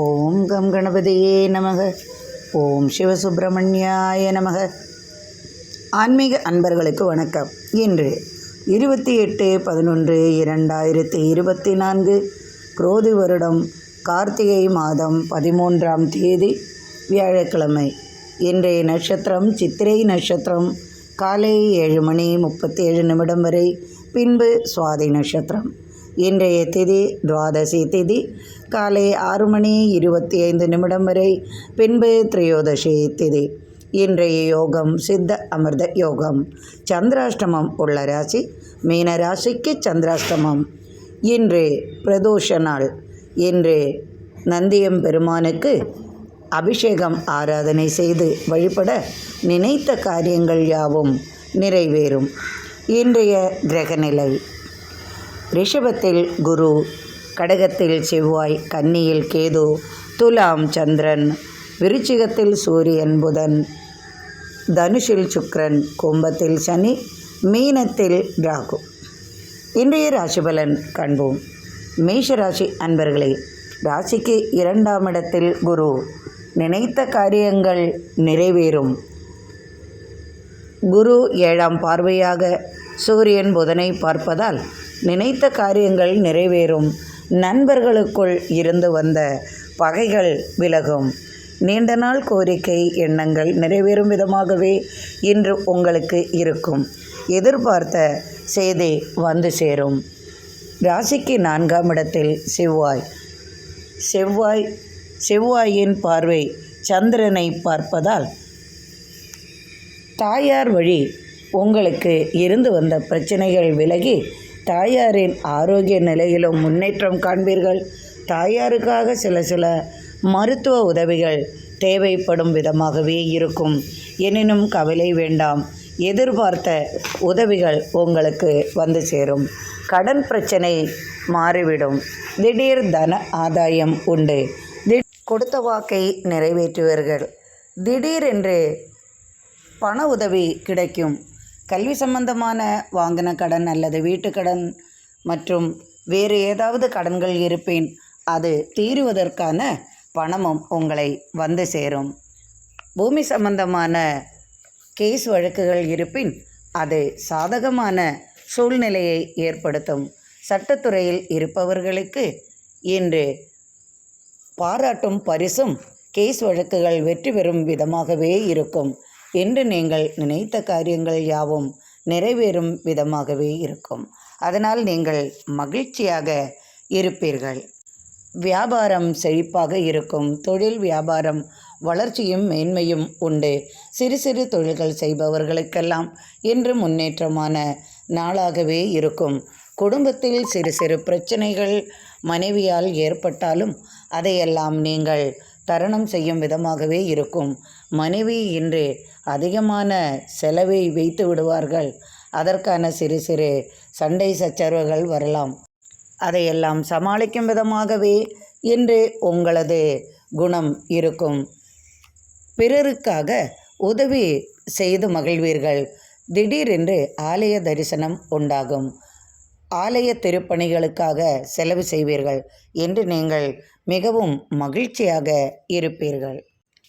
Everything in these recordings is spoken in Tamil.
ஓம் கம் கணபதியே நமக. ஓம் சிவசுப்பிரமணியாய நமக. ஆன்மீக அன்பர்களுக்கு வணக்கம். இன்று 28/11/2024 குரோதி வருடம் கார்த்திகை மாதம் 13ஆம் தேதி வியாழக்கிழமை. இன்றைய நட்சத்திரம் சித்திரை நட்சத்திரம். காலை 7:37 வரை, பின்பு சுவாதி நட்சத்திரம். இன்றைய திதி துவாதசி திதி. காலை 6:25 வரை, பின்பு திரையோதசி திதி. இன்றைய யோகம் சித்த அமிர்த யோகம். சந்திராஷ்டமம் உள்ள ராசி மீன ராசிக்கு சந்திராஷ்டமம். இன்று பிரதோஷ நாள். இன்று நந்தியம் பெருமானுக்கு அபிஷேகம் ஆராதனை செய்து வழிபட நினைத்த காரியங்கள் யாவும் நிறைவேறும். இன்றைய கிரகநிலை: ரிஷபத்தில் குரு, கடகத்தில் செவ்வாய், கன்னியில் கேது, துலாம் சந்திரன், விருச்சிகத்தில் சூரியன் புதன், தனுஷில் சுக்கிரன், கும்பத்தில் சனி, மீனத்தில் ராகு. இன்றைய ராசிபலன் காண்போம். மேஷராசி அன்பர்களே, ராசிக்கு 2ஆம் இடத்தில் குரு. நினைத்த காரியங்கள் நிறைவேறும். குரு 7ஆம் பார்வையாக சூரியன் புதனை பார்ப்பதால் நினைத்த காரியங்கள் நிறைவேறும். நண்பர்களுக்குள் இருந்து வந்த பகைகள் விலகும். நீண்ட நாள் கோரிக்கை எண்ணங்கள் நிறைவேறும் விதமாகவே இன்று உங்களுக்கு இருக்கும். எதிர்பார்த்த செய்தி வந்து சேரும். ராசிக்கு 4ஆம் இடத்தில் செவ்வாயின் பார்வை சந்திரனை பார்ப்பதால் தாயார் வழி உங்களுக்கு இருந்து வந்த பிரச்சனைகள் விலகி தாயாரின் ஆரோக்கிய நிலையிலும் முன்னேற்றம் காண்பீர்கள். தாயாருக்காக சில மருத்துவ உதவிகள் தேவைப்படும் விதமாகவே இருக்கும். எனினும் கவலை வேண்டாம். எதிர்பார்த்த உதவிகள் உங்களுக்கு வந்து சேரும். கடன் பிரச்சனை மாறிவிடும். திடீர் தன ஆதாயம் உண்டு. கொடுத்த வாக்கை நிறைவேற்றுவீர்கள். திடீரென்று பண உதவி கிடைக்கும். கல்வி சம்பந்தமான வாங்கின கடன் அல்லது வீட்டுக்கடன் மற்றும் வேறு ஏதாவது கடன்கள் இருப்பின் அது தீருவதற்கான பணமும் உங்களை வந்து சேரும். பூமி சம்பந்தமான கேஸ் வழக்குகள் இருப்பின் அது சாதகமான சூழ்நிலையை ஏற்படுத்தும். சட்டத்துறையில் இருப்பவர்களுக்கு இன்று பாராட்டும் பரிசும் கேஸ் வழக்குகள் வெற்றி பெறும் விதமாகவே இருக்கும். என்று நீங்கள் நினைத்த காரியங்கள் யாவும் நிறைவேறும் விதமாகவே இருக்கும். அதனால் நீங்கள் மகிழ்ச்சியாக இருப்பீர்கள். வியாபாரம் செழிப்பாக இருக்கும். தொழில் வியாபாரம் வளர்ச்சியும் மேன்மையும் உண்டு. சிறு சிறு தொழில்கள் செய்பவர்களுக்கெல்லாம் இன்று முன்னேற்றமான நாளாகவே இருக்கும். குடும்பத்தில் சிறு சிறு பிரச்சனைகள் மனைவியால் ஏற்பட்டாலும் அதையெல்லாம் நீங்கள் தருணம் செய்யும் விதமாகவே இருக்கும். மனைவி இன்று அதிகமான செலவை வைத்து விடுவார்கள். அதற்கான சிறு சிறு சண்டை சச்சரவுகள் வரலாம். அதையெல்லாம் சமாளிக்கும் விதமாகவே இன்று உங்களது குணம் இருக்கும். பிறருக்காக உதவி செய்து மகிழ்வீர்கள். திடீரென்று ஆலய தரிசனம் உண்டாகும். ஆலய திருப்பணிகளுக்காக செலவு செய்வீர்கள். என்று நீங்கள் மிகவும் மகிழ்ச்சியாக இருப்பீர்கள்.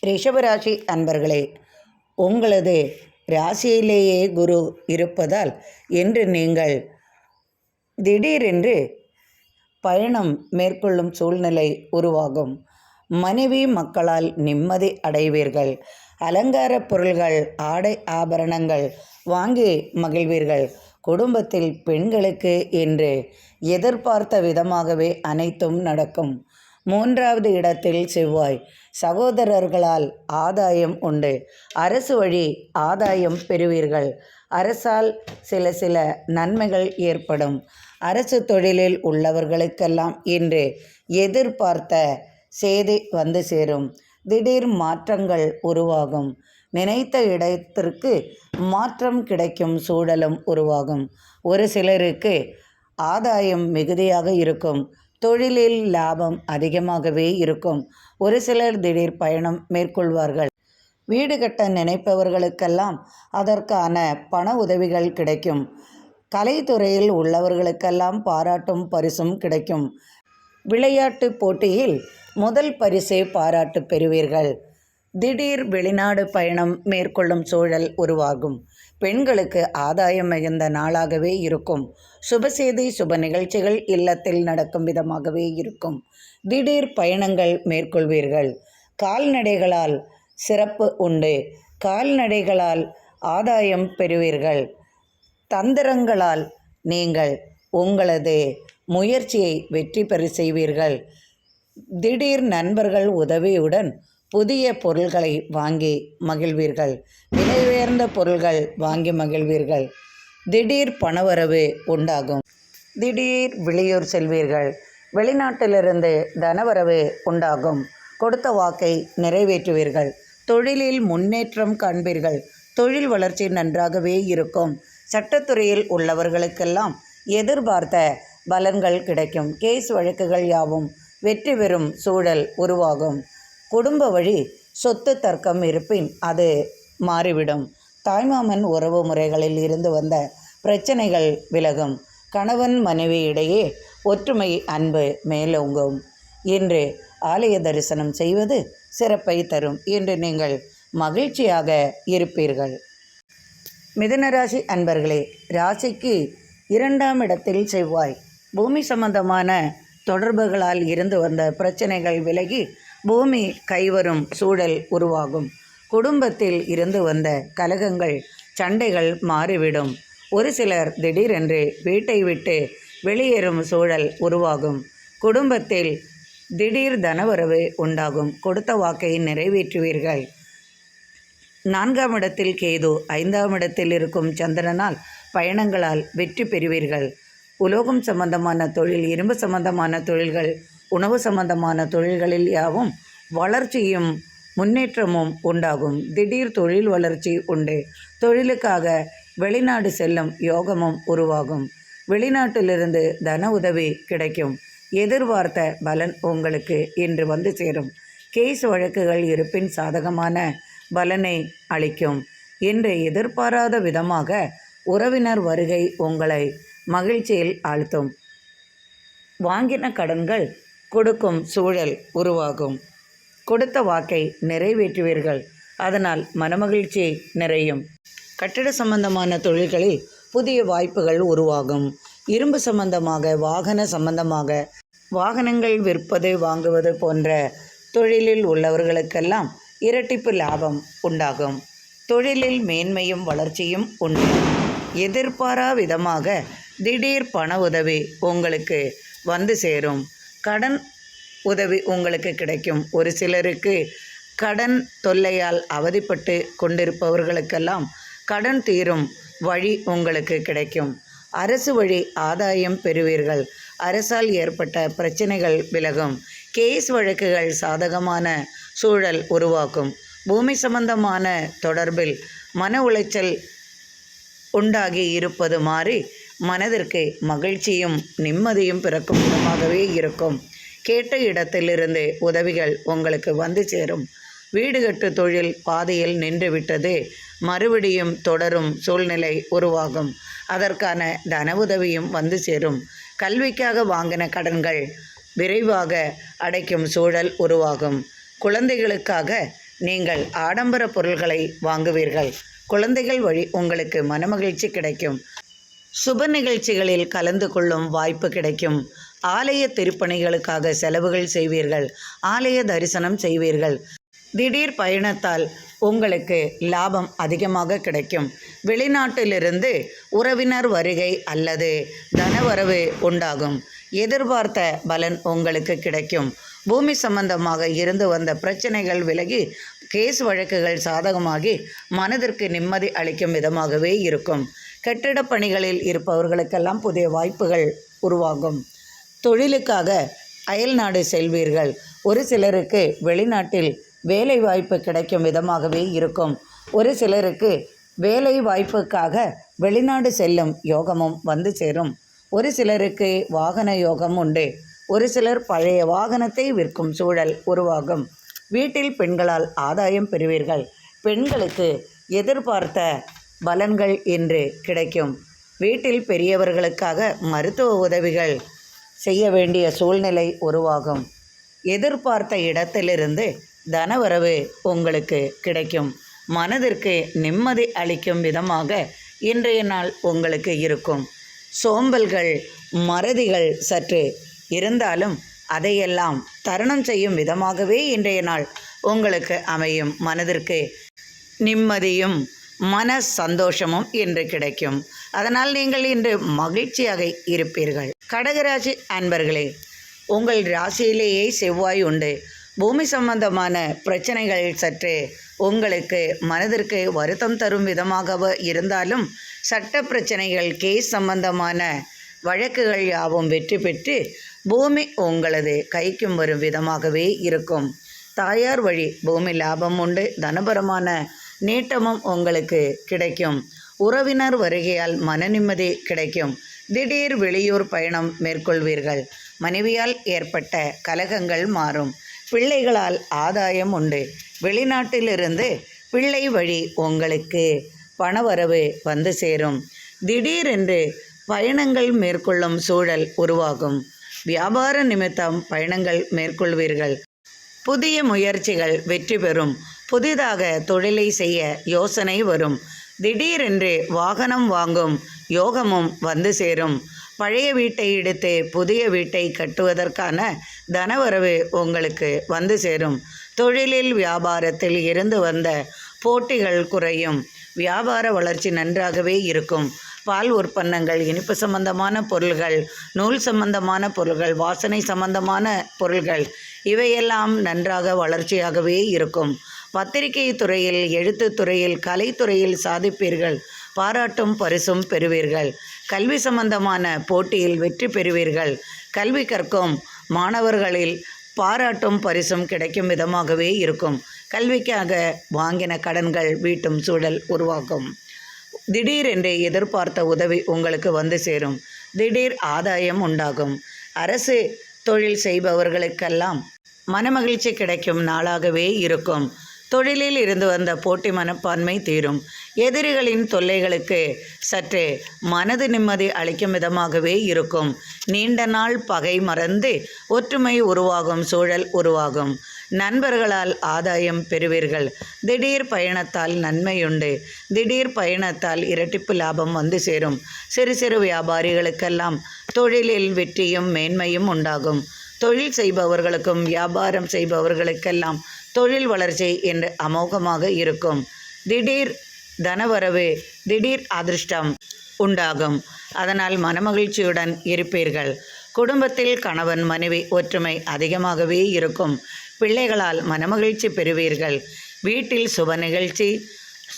ரிஷபராசி அன்பர்களே, உங்களது ராசியிலேயே குரு இருப்பதால் இன்று நீங்கள் திடீரென்று பயணம் மேற்கொள்ளும் சூழ்நிலை உருவாகும். மனைவி மக்களால் நிம்மதி அடைவீர்கள். அலங்கார பொருள்கள், ஆடை ஆபரணங்கள் வாங்கி மகிழ்வீர்கள். குடும்பத்தில் பெண்களுக்கு இன்று எதிர்பார்த்த விதமாகவே அனைத்தும் நடக்கும். 3வது இடத்தில் செவ்வாய். சகோதரர்களால் ஆதாயம் உண்டு. அரசு வழி ஆதாயம் பெறுவீர்கள். அரசால் சில நன்மைகள் ஏற்படும். அரசு தொழிலில் உள்ளவர்களுக்கெல்லாம் இன்று எதிர்பார்த்த செய்தி வந்து சேரும். திடீர் மாற்றங்கள் உருவாகும். நினைத்த இடத்திற்கு மாற்றம் கிடைக்கும் சூழலும் உருவாகும். ஒரு சிலருக்கு ஆதாயம் மிகுதியாக இருக்கும். தொழிலில் லாபம் அதிகமாகவே இருக்கும். ஒரு சிலர் திடீர் பயணம் மேற்கொள்வார்கள். வீடு கட்ட நினைப்பவர்களுக்கெல்லாம் அதற்கான பண உதவிகள் கிடைக்கும். கலைத்துறையில் உள்ளவர்களுக்கெல்லாம் பாராட்டும் பரிசும் கிடைக்கும். விளையாட்டு போட்டியில் முதல் பரிசு பாராட்டு பெறுவீர்கள். திடீர் வெளிநாடு பயணம் மேற்கொள்ளும் சூழல் உருவாகும். பெண்களுக்கு ஆதாயம் மிகுந்த நாளாகவே இருக்கும். சுபசெய்தி சுப நிகழ்ச்சிகள் இல்லத்தில் நடக்கும் விதமாகவே இருக்கும். திடீர் பயணங்கள் மேற்கொள்வீர்கள். கால்நடைகளால் சிறப்பு உண்டு. கால்நடைகளால் ஆதாயம் பெறுவீர்கள். தந்திரங்களால் நீங்கள் உங்களது முயற்சியை வெற்றி பெற செய்வீர்கள். திடீர் நண்பர்கள் உதவியுடன் புதிய பொருள்களை வாங்கி மகிழ்வீர்கள். விலை உயர்ந்த பொருள்கள் வாங்கி மகிழ்வீர்கள். திடீர் பணவரவு உண்டாகும். திடீர் வெளியூர் செல்வீர்கள். வெளிநாட்டிலிருந்து தனவரவு உண்டாகும். கொடுத்த வாக்கை நிறைவேற்றுவீர்கள். தொழிலில் முன்னேற்றம் காண்பீர்கள். தொழில் வளர்ச்சி நன்றாகவே இருக்கும். சட்டத்துறையில் உள்ளவர்களுக்கெல்லாம் எதிர்பார்த்த பலன்கள் கிடைக்கும். கேஸ் வழக்குகள் யாவும் வெற்றி பெறும் சூழல் உருவாகும். குடும்ப வழி சொத்து தர்க்கம் இருப்பின் அது மாறிவிடும். தாய்மாமன் உறவு முறைகளில் இருந்து வந்த பிரச்சனைகள் விலகும். கணவன் மனைவி இடையே ஒற்றுமை அன்பு மேலோங்கும். இன்று ஆலய தரிசனம் செய்வது சிறப்பை தரும். இன்று நீங்கள் மகிழ்ச்சியாக இருப்பீர்கள். மிதுனராசி அன்பர்களே, ராசிக்கு 2ஆம் இடத்தில் செவ்வாய். பூமி சம்பந்தமான தொடர்புகளால் இருந்து வந்த பிரச்சனைகள் விலகி பூமி கைவரும் சூழல் உருவாகும். குடும்பத்தில் இருந்து வந்த கலகங்கள் சண்டைகள் மாறிவிடும். ஒரு சிலர் திடீரென்று வீட்டை விட்டு வெளியேறும் சூழல் உருவாகும். குடும்பத்தில் திடீர் தனவரவு உண்டாகும். கொடுத்த வாக்கை நிறைவேற்றுவீர்கள். 4ஆம் இடத்தில் கேது, 5ஆம் இடத்தில் இருக்கும் சந்திரனால் பயணங்களால் வெற்றி பெறுவீர்கள். உலோகம் சம்பந்தமான தொழில், இரும்பு சம்பந்தமான தொழில்கள், உணவு சம்பந்தமான தொழில்களில் யாவும் வளர்ச்சியும் முன்னேற்றமும் உண்டாகும். திடீர் தொழில் வளர்ச்சி உண்டு. தொழிலுக்காக வெளிநாடு செல்லும் யோகமும் உருவாகும். வெளிநாட்டிலிருந்து தன உதவி கிடைக்கும். எதிர்பார்த்த பலன் உங்களுக்கு இன்று வந்து சேரும். கேஸ் வழக்குகள் இருப்பின் சாதகமான பலனை அளிக்கும். இன்று எதிர்பாராத விதமாக உறவினர் வருகை உங்களை மகிழ்ச்சியில் ஆழ்த்தும். வாங்கின கடன்கள் கொடுக்கும் சூழல் உருவாகும். கொடுத்த வாக்கை நிறைவேற்றுவீர்கள். அதனால் மனமகிழ்ச்சி நிறையும். கட்டிட சம்பந்தமான தொழில்களில் புதிய வாய்ப்புகள் உருவாகும். இரும்பு சம்பந்தமாக, வாகன சம்பந்தமாக, வாகனங்கள் விற்பது வாங்குவது போன்ற தொழிலில் உள்ளவர்களுக்கெல்லாம் இரட்டிப்பு லாபம் உண்டாகும். தொழிலில் மேன்மையும் வளர்ச்சியும் உண்டு. எதிர்பாரா விதமாக திடீர் பண உதவி உங்களுக்கு வந்து சேரும். கடன் உதவி உங்களுக்கு கிடைக்கும். ஒரு சிலருக்கு கடன் தொல்லையால் அவதிப்பட்டு கொண்டிருப்பவர்களுக்கெல்லாம் கடன் தீரும் வழி உங்களுக்கு கிடைக்கும். அரசு வழி ஆதாயம் பெறுவீர்கள். அரசால் ஏற்பட்ட பிரச்சனைகள் விலகும். கேஸ் வழக்குகள் சாதகமான சூழல் உருவாக்கும். பூமி சம்பந்தமான தொடர்பில் மன உளைச்சல் உண்டாகி இருப்பது மாறி மனதிற்கு மகிழ்ச்சியும் நிம்மதியும் பிறக்கும் விதமாகவே இருக்கும். கேட்ட இடத்திலிருந்து உதவிகள் உங்களுக்கு வந்து சேரும். வீடு கட்டு தொழில் பாதையில் நின்றுவிட்டது, மறுபடியும் தொடரும் சூழ்நிலை உருவாகும். அதற்கான தன உதவியும் வந்து சேரும். கல்விக்காக வாங்கின கடன்கள் விரைவாக அடைக்கும் சூழல் உருவாகும். குழந்தைகளுக்காக நீங்கள் ஆடம்பர பொருள்களை வாங்குவீர்கள். குழந்தைகள் வழி உங்களுக்கு மனமகிழ்ச்சி கிடைக்கும். சுப நிகழ்ச்சிகளில் கலந்து கொள்ளும் வாய்ப்பு கிடைக்கும். ஆலய திருப்பணிகளுக்காக செலவுகள் செய்வீர்கள். ஆலய தரிசனம் செய்வீர்கள். திடீர் பயணத்தால் உங்களுக்கு லாபம் அதிகமாக கிடைக்கும். வெளிநாட்டிலிருந்து உறவினர் வருகை அல்லது தனவரவு உண்டாகும். எதிர்பார்த்த பலன் உங்களுக்கு கிடைக்கும். பூமி சம்பந்தமாக இருந்து வந்த பிரச்சனைகள் விலகி கேஸ் வழக்குகள் சாதகமாகி மனதிற்கு நிம்மதி அளிக்கும் விதமாகவே இருக்கும். கட்டிடப் பணிகளில் இருப்பவர்களுக்கெல்லாம் புதிய வாய்ப்புகள் உருவாகும். தொழிலுக்காக அயல்நாடு செல்வீர்கள். ஒரு சிலருக்கு வெளிநாட்டில் வேலை வாய்ப்பு கிடைக்கும் விதமாகவே இருக்கும். ஒரு சிலருக்கு வேலை வாய்ப்புக்காக வெளிநாடு செல்லும் யோகமும் வந்து சேரும். ஒரு சிலருக்கு வாகன யோகம் உண்டு. ஒரு சிலர் பழைய வாகனத்தை விற்கும் சூழல் உருவாகும். வீட்டில் பெண்களால் ஆதாயம் பெறுவீர்கள். பெண்களுக்கு எதிர்பார்த்த பலன்கள் இன்று கிடைக்கும். வீட்டில் பெரியவர்களுக்காக மருத்துவ உதவிகள் செய்ய வேண்டிய சூழ்நிலை உருவாகும். எதிர்பார்த்த இடத்திலிருந்து தனவரவு உங்களுக்கு கிடைக்கும். மனதிற்கு நிம்மதி அளிக்கும் விதமாக இன்றைய நாள் உங்களுக்கு இருக்கும். சோம்பல்கள் மறதிகள் சற்று இருந்தாலும் அதையெல்லாம் தருணம் செய்யும் விதமாகவே இன்றைய நாள் உங்களுக்கு அமையும். மனதிற்கு நிம்மதியும் மன சந்தோஷமும் இன்று கிடைக்கும். அதனால் நீங்கள் இன்று மகிழ்ச்சியாக இருப்பீர்கள். கடகராசி அன்பர்களே, உங்கள் ராசியிலேயே செவ்வாய் உண்டு. பூமி சம்பந்தமான பிரச்சனைகள் சற்று உங்களுக்கு மனதிற்கு வருத்தம் தரும் விதமாக இருந்தாலும் சட்ட பிரச்சனைகள் கேஸ் சம்பந்தமான வழக்குகள் யாவும் வெற்றி பெற்று பூமி உங்களது கைக்கும் வரும் விதமாகவே இருக்கும். தாயார் வழி பூமி லாபம் உண்டு. தனபரமான நீட்டமும் உங்களுக்கு கிடைக்கும். உறவினர் வருகையால் மன நிம்மதி கிடைக்கும். திடீர் வெளியூர் பயணம் மேற்கொள்வீர்கள். மனைவியால் ஏற்பட்ட கலகங்கள் மாறும். பிள்ளைகளால் ஆதாயம் உண்டு. வெளிநாட்டிலிருந்து பிள்ளை வழி உங்களுக்கு பணவரவு வந்து சேரும். திடீரென்று பயணங்கள் மேற்கொள்ளும் சூழல் உருவாகும். வியாபார நிமித்தம் பயணங்கள் மேற்கொள்வீர்கள். புதிய முயற்சிகள் வெற்றி பெறும். புதிதாக தொழிலை செய்ய யோசனை வரும். திடீரென்று வாகனம் வாங்கும் யோகமும் வந்து சேரும். பழைய வீட்டை இடித்து புதிய வீட்டை கட்டுவதற்கான தனவரவு உங்களுக்கு வந்து சேரும். தொழிலில் வியாபாரத்தில் இருந்து வந்த போட்டிகள் குறையும். வியாபார வளர்ச்சி நன்றாகவே இருக்கும். பால் உற்பன்னங்கள், இனிப்பு சம்பந்தமான பொருள்கள், நூல் சம்பந்தமான பொருள்கள், வாசனை சம்பந்தமான பொருள்கள் இவையெல்லாம் நன்றாக வளர்ச்சியாகவே இருக்கும். பத்திரிகை துறையில், எழுத்து துறையில், கலைத்துறையில் சாதிப்பீர்கள். பாராட்டும் பரிசும் பெறுவீர்கள். கல்வி சம்பந்தமான போட்டியில் வெற்றி பெறுவீர்கள். கல்வி கற்கும் மாணவர்களில் பாராட்டும் பரிசும் கிடைக்கும் விதமாகவே இருக்கும். கல்விக்காக வாங்கின கடன்கள் வீட்டும் சூழல் உருவாகும். திடீரென்று எதிர்பார்த்த உதவி உங்களுக்கு வந்து சேரும். திடீர் ஆதாயம் உண்டாகும். அரசு தொழில் செய்பவர்களுக்கெல்லாம் மனமகிழ்ச்சி கிடைக்கும் நாளாகவே இருக்கும். தொழிலில் இருந்து வந்த போட்டி மனப்பான்மை தீரும். எதிரிகளின் தொல்லைகளுக்கு சற்று மனது நிம்மதி அளிக்கும் விதமாகவே இருக்கும். நீண்ட நாள் பகை மறந்து ஒற்றுமை உருவாகும் சூழல் உருவாகும். நண்பர்களால் ஆதாயம் பெறுவீர்கள். திடீர் பயணத்தால் நன்மையுண்டு. திடீர் பயணத்தால் இரட்டிப்பு லாபம் வந்து சேரும். சிறு சிறு வியாபாரிகளுக்கெல்லாம் தொழிலில் வெற்றியும் மேன்மையும் உண்டாகும். தொழில் செய்பவர்களுக்கும் வியாபாரம் செய்பவர்களுக்கெல்லாம் தொழில் வளர்ச்சி என்று அமோகமாக இருக்கும். திடீர் தனவரவு, திடீர் அதிர்ஷ்டம் உண்டாகும். அதனால் மனமகிழ்ச்சியுடன் இருப்பீர்கள். குடும்பத்தில் கணவன் மனைவி ஒற்றுமை அதிகமாகவே இருக்கும். பிள்ளைகளால் மனமகிழ்ச்சி பெறுவீர்கள். வீட்டில் சுப நிகழ்ச்சி,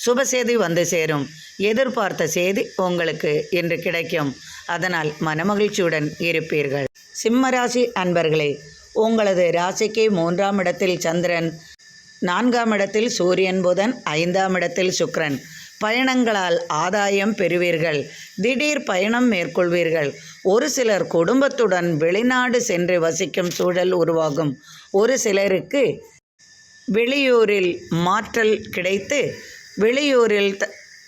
சுப செய்தி வந்து சேரும். எதிர்பார்த்த செய்தி உங்களுக்கு இன்று கிடைக்கும். அதனால் மனமகிழ்ச்சியுடன் இருப்பீர்கள். சிம்மராசி அன்பர்களே, உங்களது ராசிக்கு 3ஆம் இடத்தில் சந்திரன், 4ஆம் இடத்தில் சூரியன் புதன், 5ஆம் இடத்தில் சுக்கிரன். பயணங்களால் ஆதாயம் பெறுவீர்கள். திடீர் பயணம் மேற்கொள்வீர்கள். ஒரு சிலர் குடும்பத்துடன் வெளிநாடு சென்று வசிக்கும் சூழல் உருவாகும். ஒரு சிலருக்கு வெளியூரில் மாற்றல் கிடைத்து வெளியூரில்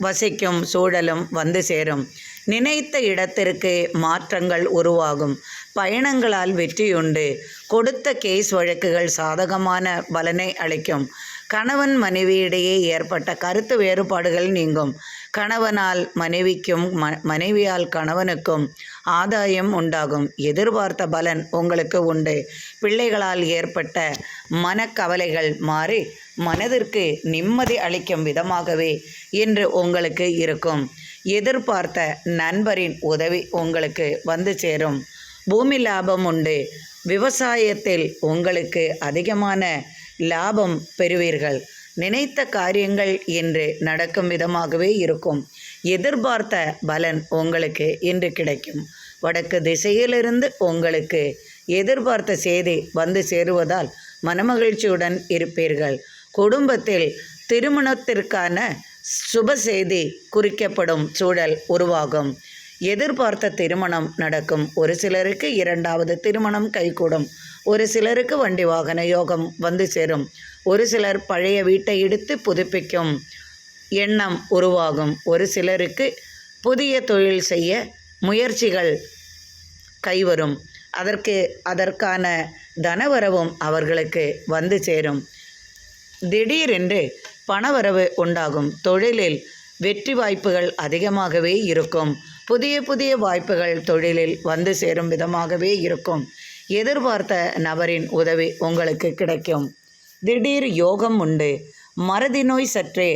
வசிக்கும் சூழலும் வந்து சேரும். நினைத்த இடத்திற்கு மாற்றங்கள் உருவாகும். பயணங்களால் வெற்றியுண்டு. கொடுத்த கேஸ் வழக்குகள் சாதகமான பலனை அளிக்கும். கணவன் மனைவியிடையே ஏற்பட்ட கருத்து வேறுபாடுகள் நீங்கும். கணவனால் மனைவிக்கும் மனைவியால் கணவனுக்கும் ஆதாயம் உண்டாகும். எதிர்பார்த்த பலன் உங்களுக்கு உண்டு. பிள்ளைகளால் ஏற்பட்ட மனக்கவலைகள் மாறி மனதிற்கு நிம்மதி அளிக்கும் விதமாகவே இன்று உங்களுக்கு இருக்கும். எதிர்பார்த்த நண்பரின் உதவி உங்களுக்கு வந்து சேரும். பூமி லாபம் உண்டு. விவசாயத்தில் உங்களுக்கு அதிகமான லாபம் பெறுவீர்கள். நினைத்த காரியங்கள் இன்று நடக்கும் விதமாகவே இருக்கும். எதிர்பார்த்த பலன் உங்களுக்கு இன்று கிடைக்கும். வடக்கு திசையிலிருந்து உங்களுக்கு எதிர்பார்த்த செய்தி வந்து சேருவதால் மனமகிழ்ச்சியுடன் இருப்பீர்கள். குடும்பத்தில் திருமணத்திற்கான சுப செய்தி குறிக்கப்படும் சூழல் உருவாகும். எதிர்பார்த்த திருமணம் நடக்கும். ஒரு சிலருக்கு 2வது திருமணம் கைகூடும். ஒரு சிலருக்கு வண்டி வாகன யோகம் வந்து சேரும். ஒரு சிலர் பழைய வீட்டை இடித்து புதுப்பிக்கும் எண்ணம் உருவாகும். ஒரு சிலருக்கு புதிய தொழில் செய்ய முயற்சிகள் கைவரும். அதற்கான தனவரவும் அவர்களுக்கு வந்து சேரும். திடீரென்று பணவரவு உண்டாகும். தொழிலில் வெற்றி வாய்ப்புகள் அதிகமாகவே இருக்கும். புதிய புதிய வாய்ப்புகள் தொழிலில் வந்து சேரும் விதமாகவே இருக்கும். எதிர்பார்த்த நபரின் உதவி உங்களுக்கு கிடைக்கும். திடீர் யோகம் உண்டு. மறதி நோய் சற்றே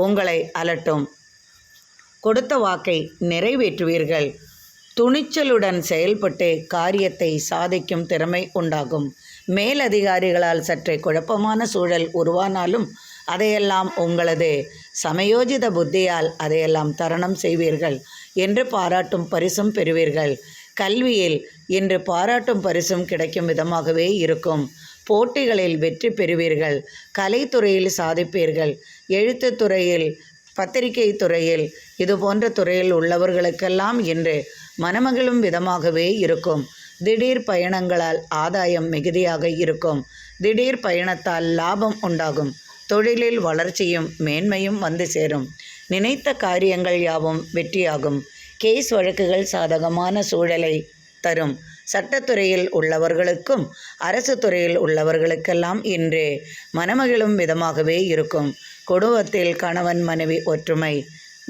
உங்களை அலட்டும். கொடுத்த வாக்கை நிறைவேற்றுவீர்கள். துணிச்சலுடன் செயல்பட்டு காரியத்தை சாதிக்கும் திறமை உண்டாகும். மேலதிகாரிகளால் சற்றே குழப்பமான சூழல் உருவானாலும் அதையெல்லாம் உங்களது சமயோஜித புத்தியால் அதையெல்லாம் தரணம் செய்வீர்கள் என்று பாராட்டும் பரிசும் பெறுவீர்கள். கல்வியில் இன்று பாராட்டும் பரிசும் கிடைக்கும் விதமாகவே இருக்கும். போட்டிகளில் வெற்றி பெறுவீர்கள். கலைத்துறையில் சாதிப்பீர்கள். எழுத்துத் துறையில், பத்திரிகை துறையில், இது போன்ற துறையில் உள்ளவர்களுக்கெல்லாம் இன்று மனமகிழும் விதமாகவே இருக்கும். திடீர் பயணங்களால் ஆதாயம் மிகுதியாக இருக்கும். திடீர் பயணத்தால் லாபம் உண்டாகும். தொழிலில் வளர்ச்சியும் மேன்மையும் வந்து சேரும். நினைத்த காரியங்கள் யாவும் வெற்றியாகும். கேஸ் வழக்குகள் சாதகமான சூழலை தரும். சட்டத்துறையில் உள்ளவர்களுக்கும் அரசு துறையில் உள்ளவர்களுக்கெல்லாம் இன்று மனமகிழும் விதமாகவே இருக்கும். குடும்பத்தில் கணவன் மனைவி ஒற்றுமை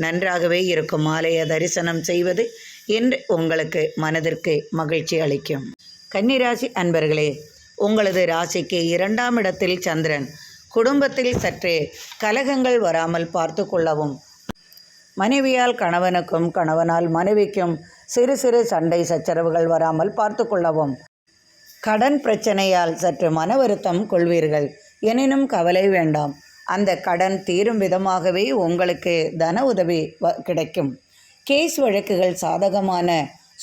நன்றாகவே இருக்கும். ஆலய தரிசனம் செய்வது இன்று உங்களுக்கு மனதிற்கு மகிழ்ச்சி அளிக்கும். கன்னிராசி அன்பர்களே, உங்களது ராசிக்கு 2ஆம் இடத்தில் சந்திரன். குடும்பத்தில் சற்றே கலகங்கள் வராமல் பார்த்து கொள்ளவும். மனைவியால் கணவனுக்கும் கணவனால் மனைவிக்கும் சிறு சிறு சண்டை சச்சரவுகள் வராமல் பார்த்து கொள்ளவும். கடன் பிரச்சனையால் சற்று மன வருத்தம் கொள்வீர்கள். எனினும் கவலை வேண்டாம். அந்த கடன் தீரும் விதமாகவே உங்களுக்கு தன உதவி கிடைக்கும். கேஸ் வழக்குகள் சாதகமான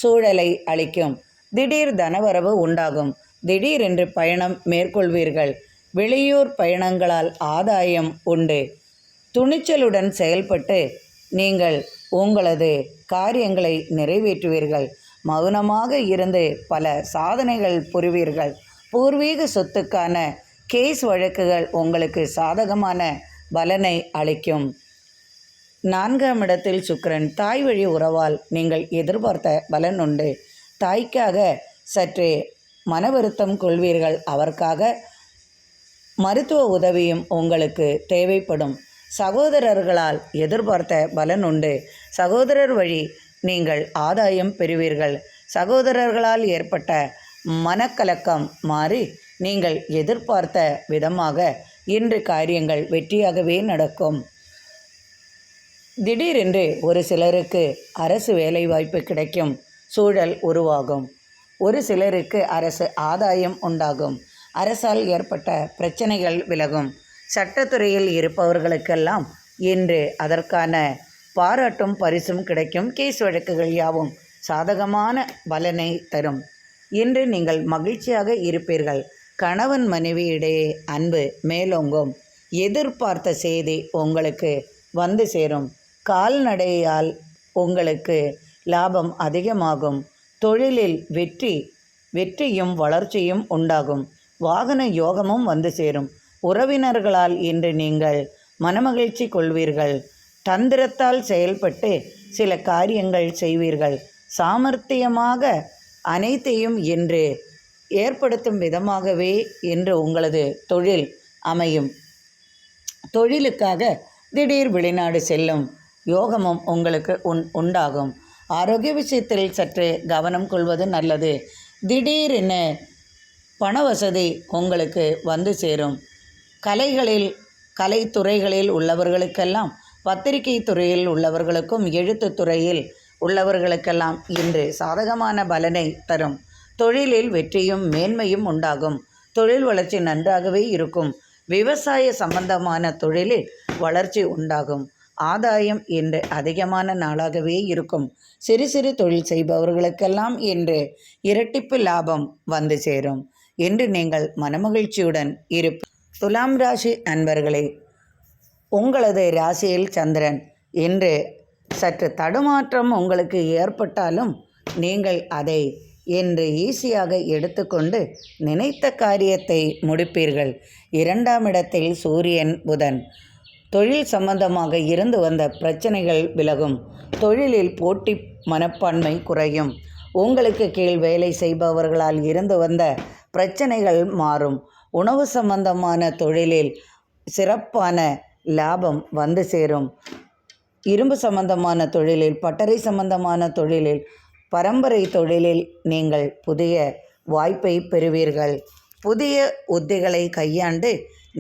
சூழலை அளிக்கும். திடீர் தனவரவு உண்டாகும். திடீரென்று பயணம் மேற்கொள்வீர்கள். வெளியூர் பயணங்களால் ஆதாயம் உண்டு. துணிச்சலுடன் செயல்பட்டு நீங்கள் உங்களது காரியங்களை நிறைவேற்றுவீர்கள். மௌனமாக இருந்து பல சாதனைகள் புரிவீர்கள். பூர்வீக சொத்துக்கான கேஸ் வழக்குகள் உங்களுக்கு சாதகமான பலனை அளிக்கும். 4ஆம் இடத்தில் சுக்கிரன். தாய் வழி உறவால் நீங்கள் எதிர்பார்த்த பலன் உண்டு. தாய்க்காக சற்றே மன வருத்தம் கொள்வீர்கள். அவருக்காக மருத்துவ உதவியும் உங்களுக்கு தேவைப்படும். சகோதரர்களால் எதிர்பார்த்த பலன் உண்டு. சகோதரர் வழி நீங்கள் ஆதாயம் பெறுவீர்கள். சகோதரர்களால் ஏற்பட்ட மனக்கலக்கம் மாறி நீங்கள் எதிர்பார்த்த விதமாக இன்று காரியங்கள் வெற்றியாகவே நடக்கும். திடீரென்று ஒரு சிலருக்கு அரசு வேலைவாய்ப்பு கிடைக்கும் சூழல் உருவாகும். ஒரு சிலருக்கு அரசு ஆதாயம் உண்டாகும். அரசால் ஏற்பட்ட பிரச்சனைகள் விலகும். சட்டத்துறையில் இருப்பவர்களுக்கெல்லாம் இன்று அதற்கான பாராட்டும் பரிசும் கிடைக்கும். கேஸ் வழக்குகள் யாவும் சாதகமான பலனை தரும். இன்று நீங்கள் மகிழ்ச்சியாக இருப்பீர்கள். கணவன் மனைவியிடையே அன்பு மேலோங்கும். எதிர்பார்த்த செய்தி உங்களுக்கு வந்து சேரும். கால்நடையால் உங்களுக்கு லாபம் அதிகமாகும். தொழிலில் வெற்றியும் வளர்ச்சியும் உண்டாகும். வாகன யோகமும் வந்து சேரும். உறவினர்களால் இன்று நீங்கள் மனமகிழ்ச்சி கொள்வீர்கள். தந்திரத்தால் செயல்பட்டு சில காரியங்கள் செய்வீர்கள். சாமர்த்தியமாக அனைத்தையும் இன்று ஏற்படுத்தும் விதமாகவே இன்று உங்களது தொழில் அமையும். தொழிலுக்காக திடீர் வெளிநாடு செல்லும் யோகமும் உங்களுக்கு உண்டாகும். ஆரோக்கிய விஷயத்தில் சற்று கவனம் கொள்வது நல்லது. திடீரென பண வசதி உங்களுக்கு வந்து சேரும். கலைத்துறைகளில் உள்ளவர்களுக்கெல்லாம், பத்திரிகை துறையில் உள்ளவர்களுக்கும், எழுத்து துறையில் உள்ளவர்களுக்கெல்லாம் இன்று சாதகமான பலனை தரும். தொழிலில் வெற்றியும் மேன்மையும் உண்டாகும். தொழில் வளர்ச்சி நன்றாகவே இருக்கும். விவசாய சம்பந்தமான தொழிலில் வளர்ச்சி உண்டாகும். ஆதாயம் இன்று அதிகமான நாளாகவே இருக்கும். சிறு சிறு தொழில் செய்பவர்களுக்கெல்லாம் இன்று இரட்டிப்பு லாபம் வந்து சேரும். இன்று நீங்கள் மனமகிழ்ச்சியுடன் இருப்பீர்கள். துலாம் ராசி அன்பர்களே, உங்களது ராசியில் சந்திரன். இன்று சற்று தடுமாற்றம் உங்களுக்கு ஏற்பட்டாலும் நீங்கள் அதை இன்று ஈஸியாக எடுத்துக்கொண்டு நினைத்த காரியத்தை முடிப்பீர்கள். 2ஆம் இடத்தில் சூரியன் புதன். தொழில் சம்பந்தமாக இருந்து வந்த பிரச்சனைகள் விலகும். தொழிலில் போட்டி மனப்பான்மை குறையும். உங்களுக்கு கீழ் வேலை செய்பவர்களால் இருந்து வந்த பிரச்சனைகள் மாறும். உணவு சம்பந்தமான தொழிலில் சிறப்பான லாபம் வந்து சேரும். இரும்பு சம்பந்தமான தொழிலில், பட்டறை சம்பந்தமான தொழிலில், பரம்பரை தொழிலில் நீங்கள் புதிய வாய்ப்பை பெறுவீர்கள். புதிய உத்திகளை கையாண்டு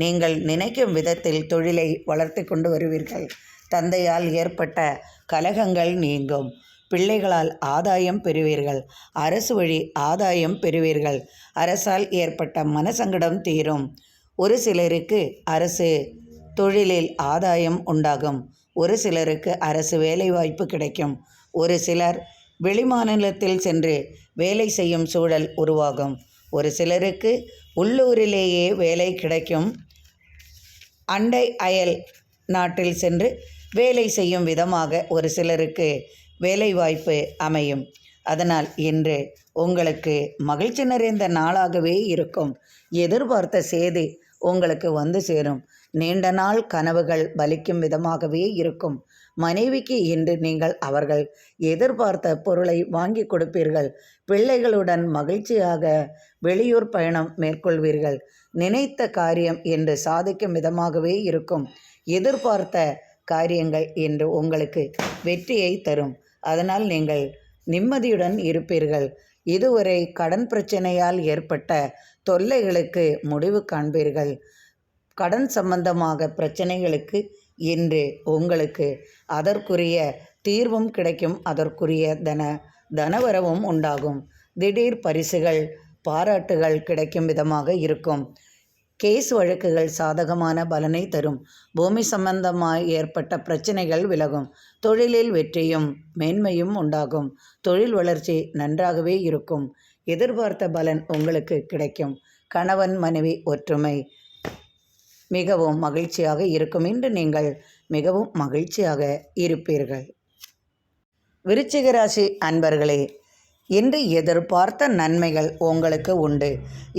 நீங்கள் நினைக்கும் விதத்தில் தொழிலை வளர்த்து கொண்டு வருவீர்கள். தந்தையால் ஏற்பட்ட கலகங்கள் நீங்கும். பிள்ளைகளால் ஆதாயம் பெறுவீர்கள். அரசு வழி ஆதாயம் பெறுவீர்கள். அரசால் ஏற்பட்ட மனசங்கடம் தீரும். ஒரு சிலருக்கு அரசு தொழிலில் ஆதாயம் உண்டாகும். ஒரு சிலருக்கு அரசு வேலைவாய்ப்பு கிடைக்கும். ஒரு சிலர் வெளிமாநிலத்தில் சென்று வேலை செய்யும் சூழல் உருவாகும். ஒரு சிலருக்கு உள்ளூரிலேயே வேலை கிடைக்கும். அண்டை அயல் நாட்டில் சென்று வேலை செய்யும் விதமாக ஒரு சிலருக்கு வேலைவாய்ப்பு அமையும். அதனால் இன்று உங்களுக்கு மகிழ்ச்சி நிறைந்த நாளாகவே இருக்கும். எதிர்பார்த்த செய்தி உங்களுக்கு வந்து சேரும். நீண்ட நாள் கனவுகள் பலிக்கும் விதமாகவே இருக்கும். மனைவிக்கு இன்று நீங்கள் அவர்கள் எதிர்பார்த்த பொருளை வாங்கி கொடுப்பீர்கள். பிள்ளைகளுடன் மகிழ்ச்சியாக வெளியூர் பயணம் மேற்கொள்வீர்கள். நினைத்த காரியம் என்று சாதிக்கும் விதமாகவே இருக்கும். எதிர்பார்த்த காரியங்கள் என்று உங்களுக்கு வெற்றியை தரும். அதனால் நீங்கள் நிம்மதியுடன் இருப்பீர்கள். இதுவரை கடன் பிரச்சனையால் ஏற்பட்ட தொல்லைகளுக்கு முடிவு காண்பீர்கள். கடன் சம்பந்தமாக பிரச்சனைகளுக்கு இன்று உங்களுக்கு அதற்குரிய தீர்வும் கிடைக்கும். அதற்குரிய தனவரவும் உண்டாகும். திடீர் பரிசுகள், பாராட்டுகள் கிடைக்கும் விதமாக இருக்கும். கேஸ் வழக்குகள் சாதகமான பலனை தரும். பூமி சம்பந்தமாய் ஏற்பட்ட பிரச்சனைகள் விலகும். தொழிலில் வெற்றியும் மேன்மையும் உண்டாகும். தொழில் வளர்ச்சி நன்றாகவே இருக்கும். எதிர்பார்த்த பலன் உங்களுக்கு கிடைக்கும். கணவன் மனைவி ஒற்றுமை மிகவும் மகிழ்ச்சியாக இருக்கும். இன்று நீங்கள் மிகவும் மகிழ்ச்சியாக இருப்பீர்கள். விருச்சிக ராசி அன்பர்களே, இன்று எதிர்பார்த்த நன்மைகள் உங்களுக்கு உண்டு.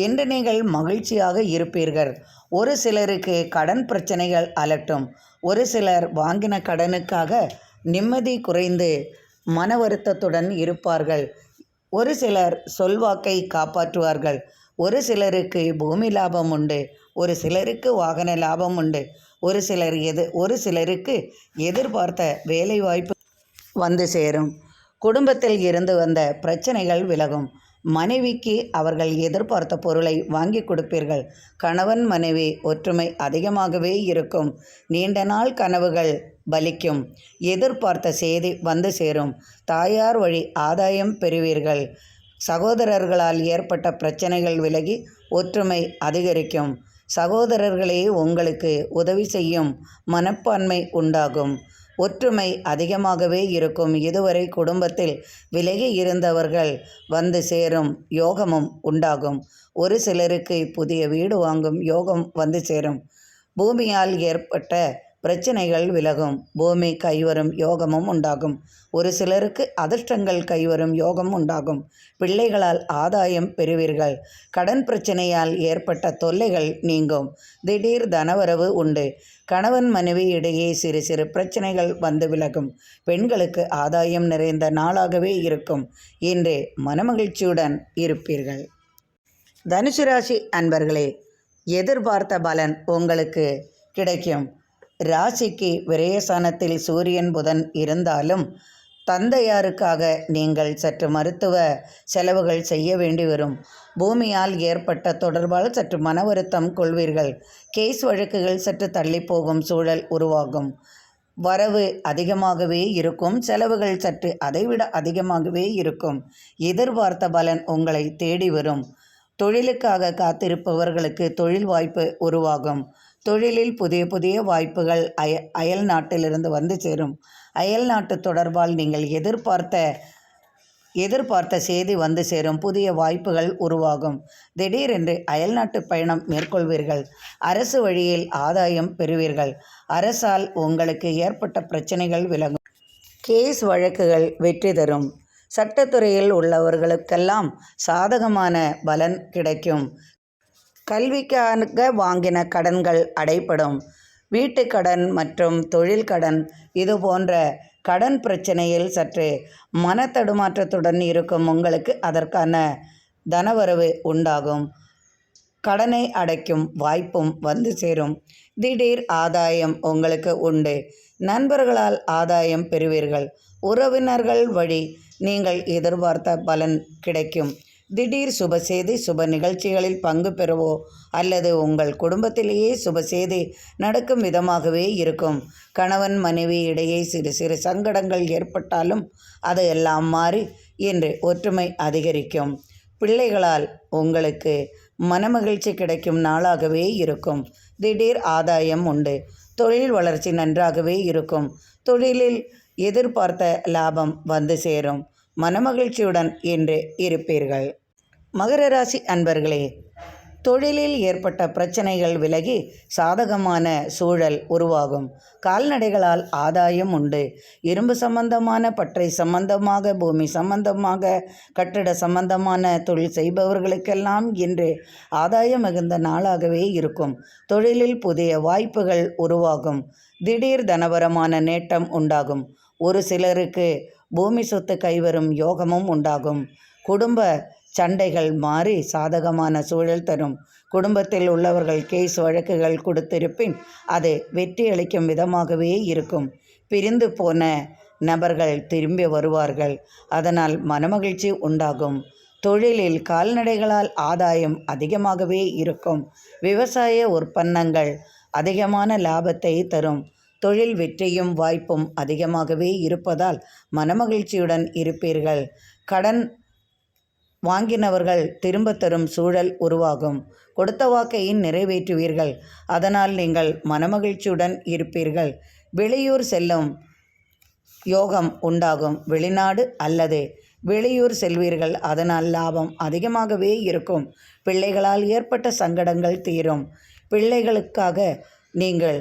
இன்று நீங்கள் மகிழ்ச்சியாக இருப்பீர்கள். ஒரு சிலருக்கு கடன் பிரச்சனைகள் அலட்டும். ஒரு சிலர் வாங்கின கடனுக்காக நிம்மதி குறைந்து மன வருத்தத்துடன் இருப்பார்கள். ஒரு சிலர் சொல்வாக்கை காப்பாற்றுவார்கள். ஒரு சிலருக்கு பூமி லாபம் உண்டு. ஒரு சிலருக்கு வாகன லாபம் உண்டு. ஒரு சிலருக்கு எதிர்பார்த்த வேலைவாய்ப்பு வந்து சேரும். குடும்பத்தில் இருந்து வந்த பிரச்சனைகள் விலகும். மனைவிக்கு அவர்கள் எதிர்பார்த்த பொருளை வாங்கி கொடுப்பீர்கள். கணவன் மனைவி ஒற்றுமை அதிகமாகவே இருக்கும். நீண்ட நாள் கனவுகள் பலிக்கும். எதிர்பார்த்த செய்தி வந்து சேரும். தாயார் வழி ஆதாயம் பெறுவீர்கள். சகோதரர்களால் ஏற்பட்ட பிரச்சனைகள் விலகி ஒற்றுமை அதிகரிக்கும். சகோதரர்களே உங்களுக்கு உதவி செய்யும் மனப்பான்மை உண்டாகும். ஒற்றுமை அதிகமாகவே இருக்கும். இதுவரை குடும்பத்தில் விலகி இருந்தவர்கள் வந்து சேரும் யோகமும் உண்டாகும். ஒரு சிலருக்கு புதிய வீடு வாங்கும் யோகம் வந்து சேரும். பூமியால் ஏற்பட்ட பிரச்சனைகள் விலகும். பூமி கைவரும் யோகமும் உண்டாகும். ஒரு சிலருக்கு அதிர்ஷ்டங்கள் கைவரும் யோகம் உண்டாகும். பிள்ளைகளால் ஆதாயம் பெறுவீர்கள். கடன் பிரச்சனையால் ஏற்பட்ட தொல்லைகள் நீங்கும். திடீர் தனவரவு உண்டு. கணவன் மனைவி இடையே சிறு சிறு பிரச்சனைகள் வந்து விலகும். பெண்களுக்கு ஆதாயம் நிறைந்த நாளாகவே இருக்கும். இன்று மனமகிழ்ச்சியுடன் இருப்பீர்கள். தனுசு ராசி அன்பர்களே, எதிர்பார்த்த பலன் உங்களுக்கு கிடைக்கும். ராசிக்கு விரயஸ்தானத்தில் சூரியன் புதன் இருந்தாலும் தந்தையாருக்காக நீங்கள் சற்று மருத்துவ செலவுகள் செய்ய வேண்டி வரும். பூமியால் ஏற்பட்ட தொடர்பால் சற்று மன வருத்தம் கொள்வீர்கள். கேஸ் வழக்குகள் சற்று தள்ளி போகும் சூழல் உருவாகும். வரவு அதிகமாகவே இருக்கும். செலவுகள் சற்று அதைவிட அதிகமாகவே இருக்கும். எதிர்பார்த்த பலன் உங்களை தேடி வரும். தொழிலுக்காக காத்திருப்பவர்களுக்கு தொழில் வாய்ப்பு உருவாகும். தொழிலில் புதிய புதிய வாய்ப்புகள் அயல் நாட்டிலிருந்து வந்து சேரும். அயல் நாட்டு தொடர்பால் நீங்கள் எதிர்பார்த்த செய்தி வந்து சேரும். புதிய வாய்ப்புகள் உருவாகும். திடீரென்று அயல்நாட்டு பயணம் மேற்கொள்வீர்கள். அரசு வழியில் ஆதாயம் பெறுவீர்கள். அரசால் உங்களுக்கு ஏற்பட்ட பிரச்சனைகள் விலகும். கேஸ் வழக்குகள் வெற்றி தரும். சட்டத்துறையில் உள்ளவர்களுக்கெல்லாம் சாதகமான பலன் கிடைக்கும். கல்விக்காக வாங்கின கடன்கள் அடைபடும். வீட்டுக்கடன் மற்றும் தொழில் கடன் இது போன்ற கடன் பிரச்சனையில் சற்று மனத்தடுமாற்றத்துடன் இருக்கும் உங்களுக்கு அதற்கான தனவரவு உண்டாகும். கடனை அடைக்கும் வாய்ப்பும் வந்து சேரும். திடீர் ஆதாயம் உங்களுக்கு உண்டு. நண்பர்களால் ஆதாயம் பெறுவீர்கள். உறவினர்கள் வழி நீங்கள் எதிர்பார்த்த பலன் கிடைக்கும். திடீர் சுபசெய்தி சுப நிகழ்ச்சிகளில் பங்கு பெறவோ அல்லது உங்கள் குடும்பத்திலேயே சுபசெய்தி நடக்கும் விதமாகவே இருக்கும். கணவன் மனைவி இடையே சிறு சிறு சங்கடங்கள் ஏற்பட்டாலும் அது எல்லாம் மாறி இன்று ஒற்றுமை அதிகரிக்கும். பிள்ளைகளால் உங்களுக்கு மனமகிழ்ச்சி கிடைக்கும் நாளாகவே இருக்கும். திடீர் ஆதாயம் உண்டு. தொழில் வளர்ச்சி நன்றாகவே இருக்கும். தொழிலில் எதிர்பார்த்த லாபம் வந்து சேரும். மனமகிழ்ச்சியுடன் இன்று இருப்பீர்கள். மகர ராசி அன்பர்களே, தொழிலில் ஏற்பட்ட பிரச்சனைகள் விலகி சாதகமான சூழல் உருவாகும். கால்நடைகளால் ஆதாயம் உண்டு. இரும்பு சம்பந்தமான, பற்றை சம்பந்தமாக, பூமி சம்பந்தமாக, கட்டிட சம்பந்தமான தொழில் செய்பவர்களுக்கெல்லாம் இன்று ஆதாயம் மிகுந்த நாளாகவே இருக்கும். தொழிலில் புதிய வாய்ப்புகள் உருவாகும். திடீர் தனவரமான நேட்டம் உண்டாகும். ஒரு சிலருக்கு பூமி சொத்து கைவரும் யோகமும் உண்டாகும். குடும்ப சண்டைகள் மாறி சாதகமான சூழல் தரும். குடும்பத்தில் உள்ளவர்கள் கேஸ் வழக்குகள் கொடுத்திருப்பின் அது வெற்றி அளிக்கும் விதமாகவே இருக்கும். பிரிந்து போன நபர்கள் திரும்பி வருவார்கள். அதனால் மனமகிழ்ச்சி உண்டாகும். தொழிலில் கால்நடைகளால் ஆதாயம் அதிகமாகவே இருக்கும். விவசாய உற்பன்னங்கள் அதிகமான லாபத்தை தரும். தொழில் வெற்றியும் வாய்ப்பும் அதிகமாகவே இருப்பதால் மனமகிழ்ச்சியுடன் இருப்பீர்கள். கடன் வாங்கினவர்கள் திரும்ப தரும் சூழல் உருவாகும். கொடுத்த வாக்கை நிறைவேற்றுவீர்கள். அதனால் நீங்கள் மனமகிழ்ச்சியுடன் இருப்பீர்கள். வெளியூர் செல்லும் யோகம் உண்டாகும். வெளிநாடு அல்லது வெளியூர் செல்வீர்கள். அதனால் லாபம் அதிகமாகவே இருக்கும். பிள்ளைகளால் ஏற்பட்ட சங்கடங்கள் தீரும். பிள்ளைகளுக்காக நீங்கள்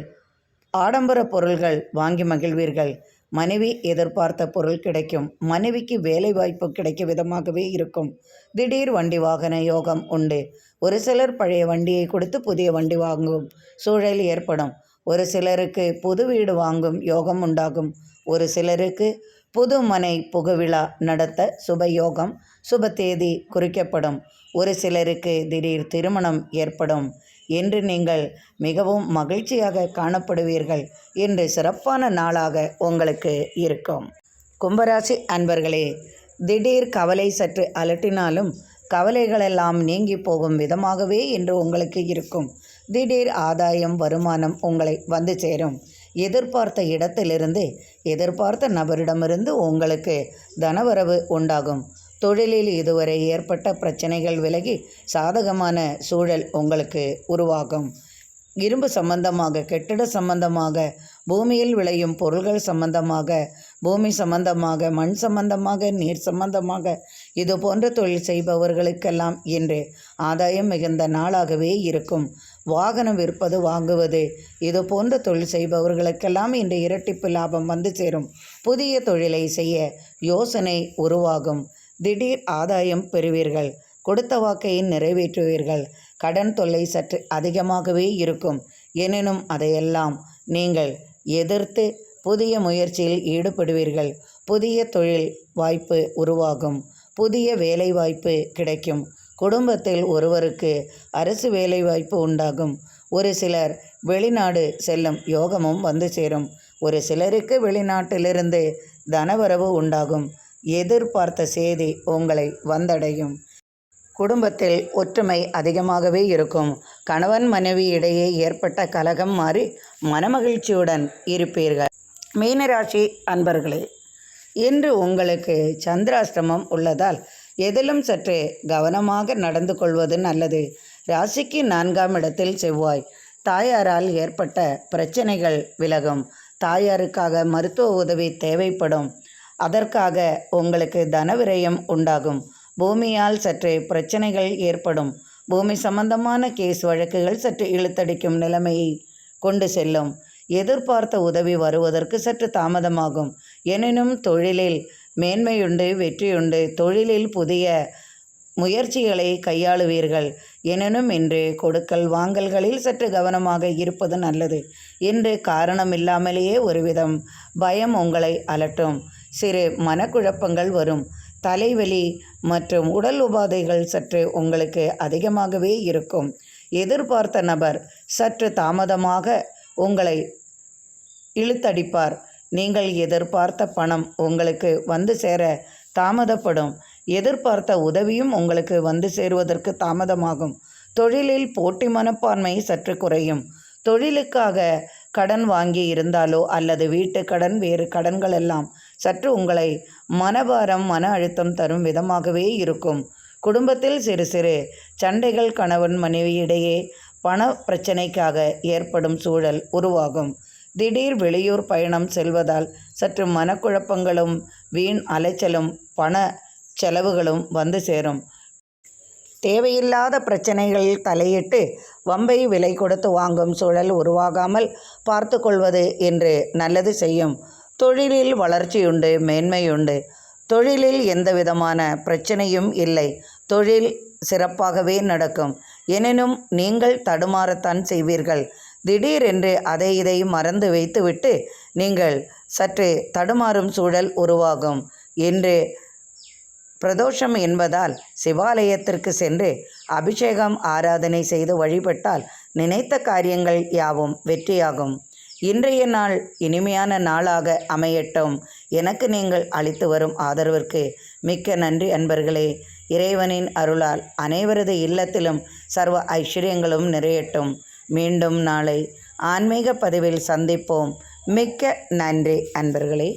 ஆடம்பர பொருள்கள் வாங்கி மகிழ்வீர்கள். மனைவி எதிர்பார்த்த பொருள் கிடைக்கும். மனைவிக்கு வேலை வாய்ப்பு கிடைக்கும் விதமாகவே இருக்கும். திடீர் வண்டி வாகன யோகம் உண்டு. ஒரு சிலர் பழைய வண்டியை கொடுத்து புதிய வண்டி வாங்கும் சூழல் ஏற்படும். ஒரு சிலருக்கு புது வீடு வாங்கும் யோகம் உண்டாகும். ஒரு சிலருக்கு புது மனை புகுவிழா நடத்த சுபயோகம் சுப தேதி குறிக்கப்படும். ஒரு சிலருக்கு திடீர் திருமணம் ஏற்படும். என்று நீங்கள் மிகவும் மகிழ்ச்சியாக காணப்படுவீர்கள். இன்று சிறப்பான நாளாக உங்களுக்கு இருக்கும். கும்பராசி அன்பர்களே, திடீர் கவலை சற்று அலட்டினாலும் கவலைகளெல்லாம் நீங்கி போகும் விதமாகவே இன்று உங்களுக்கு இருக்கும். திடீர் ஆதாயம் வருமானம் உங்களை வந்து சேரும். எதிர்பார்த்த இடத்திலிருந்து எதிர்பார்த்த நபரிடமிருந்து உங்களுக்கு தனவரவு உண்டாகும். தொழிலில் இதுவரை ஏற்பட்ட பிரச்சனைகள் விலகி சாதகமான சூழல் உங்களுக்கு உருவாகும். இரும்பு சம்பந்தமாக, கட்டிட சம்பந்தமாக, பூமியில் விளையும் பொருள்கள் சம்பந்தமாக, பூமி சம்பந்தமாக, மண் சம்பந்தமாக, நீர் சம்பந்தமாக இது போன்ற தொழில் செய்பவர்களுக்கெல்லாம் இன்று ஆதாயம் மிகுந்த நாளாகவே இருக்கும். வாகனம் விற்பது வாங்குவது இது போன்ற தொழில் செய்பவர்களுக்கெல்லாம் இன்று இரட்டிப்பு லாபம் வந்து சேரும். புதிய தொழிலை செய்ய யோசனை உருவாகும். திடீர் ஆதாயம் பெறுவீர்கள். கொடுத்த வாக்கை நிறைவேற்றுவீர்கள். கடன் தொல்லை சற்று அதிகமாகவே இருக்கும். எனினும் அதையெல்லாம் நீங்கள் எதிர்த்து புதிய முயற்சியில் ஈடுபடுவீர்கள். புதிய தொழில் வாய்ப்பு உருவாகும். புதிய வேலை வாய்ப்பு கிடைக்கும். குடும்பத்தில் ஒருவருக்கு அரசு வேலை வாய்ப்பு உண்டாகும். ஒரு சிலர் வெளிநாடு செல்லும் யோகமும் வந்து சேரும். ஒரு சிலருக்கு வெளிநாட்டிலிருந்து தனவரவு உண்டாகும். எதிர்பார்த்த செய்தி உங்களை வந்தடையும். குடும்பத்தில் ஒற்றுமை அதிகமாகவே இருக்கும். கணவன் மனைவி இடையே ஏற்பட்ட கலகம் மாறி மனமகிழ்ச்சியுடன் இருப்பீர்கள். மீனராசி அன்பர்களே, இன்று உங்களுக்கு சந்திராஷ்டமம் உள்ளதால் எதிலும் சற்று கவனமாக நடந்து கொள்வது நல்லது. ராசிக்கு 4ஆம் இடத்தில் செவ்வாய். தாயாரால் ஏற்பட்ட பிரச்சனைகள் விலகும். தாயாருக்காக மருத்துவ உதவி தேவைப்படும். அதற்காக உங்களுக்கு தனவிரயம் உண்டாகும். பூமியால் சற்று பிரச்சனைகள் ஏற்படும். பூமி சம்பந்தமான கேஸ் வழக்குகள் சற்று இழுத்தடிக்கும் நிலைமையை கொண்டு செல்லும். எதிர்பார்த்த உதவி வருவதற்கு சற்று தாமதமாகும். எனினும் தொழிலில் மேன்மையுண்டு, வெற்றியுண்டு. தொழிலில் புதிய முயற்சிகளை கையாளுவீர்கள். எனினும் இன்று கொடுக்கல் வாங்கல்களில் சற்று கவனமாக இருப்பது நல்லது. இன்று காரணமில்லாமலேயே ஒருவிதம் பயம் உங்களை அலட்டும். சிறு மனக்குழப்பங்கள் வரும். தலைவலி மற்றும் உடல் உபாதைகள் சற்று உங்களுக்கு அதிகமாகவே இருக்கும். எதிர்பார்த்த நபர் சற்று தாமதமாக உங்களை இழுத்தடிப்பார். நீங்கள் எதிர்பார்த்த பணம் உங்களுக்கு வந்து சேர தாமதப்படும். எதிர்பார்த்த உதவியும் உங்களுக்கு வந்து சேருவதற்கு தாமதமாகும். தொழிலில் போட்டி மனப்பான்மை சற்று குறையும். தொழிலுக்காக கடன் வாங்கி இருந்தாலோ அல்லது வீட்டு கடன் வேறு கடன்கள் எல்லாம் சற்று உங்களை மனபாரம் மன அழுத்தம் தரும் விதமாகவே இருக்கும். குடும்பத்தில் சிறு சிறு சண்டைகள் கணவன் மனைவியிடையே பண பிரச்சனைக்காக ஏற்படும் சூழல் உருவாகும். திடீர் வெளியூர் பயணம் செல்வதால் சற்று மனக்குழப்பங்களும் வீண் அலைச்சலும் பண செலவுகளும் வந்து சேரும். தேவையில்லாத பிரச்சனைகளில் தலையிட்டு வம்பை விலை கொடுத்து வாங்கும் சூழல் உருவாகாமல் பார்த்து கொள்வது என்று நல்லது செய்யும். தொழிலில் வளர்ச்சியுண்டு, மேன்மையுண்டு. தொழிலில் எந்தவிதமான பிரச்சனையும் இல்லை. தொழில் சிறப்பாகவே நடக்கும். எனினும் நீங்கள் தடுமாறத்தான் செய்வீர்கள். திடீரென்று அதை இதை மறந்து வைத்துவிட்டு நீங்கள் சற்று தடுமாறும் சூழல் உருவாகும். இன்று பிரதோஷம் என்பதால் சிவாலயத்திற்கு சென்று அபிஷேகம் ஆராதனை செய்து வழிபட்டால் நினைத்த காரியங்கள் யாவும் வெற்றியாகும். இன்றைய நாள் இனிமையான நாளாக அமையட்டும். எனக்கு நீங்கள் அளித்து வரும் ஆதரவிற்கு மிக்க நன்றி அன்பர்களே. இறைவனின் அருளால் அனைவரது இல்லத்திலும் சர்வ ஐஸ்வர்யங்களும் நிறையட்டும். மீண்டும் நாளை ஆன்மீக பதிவில் சந்திப்போம். மிக்க நன்றி அன்பர்களே.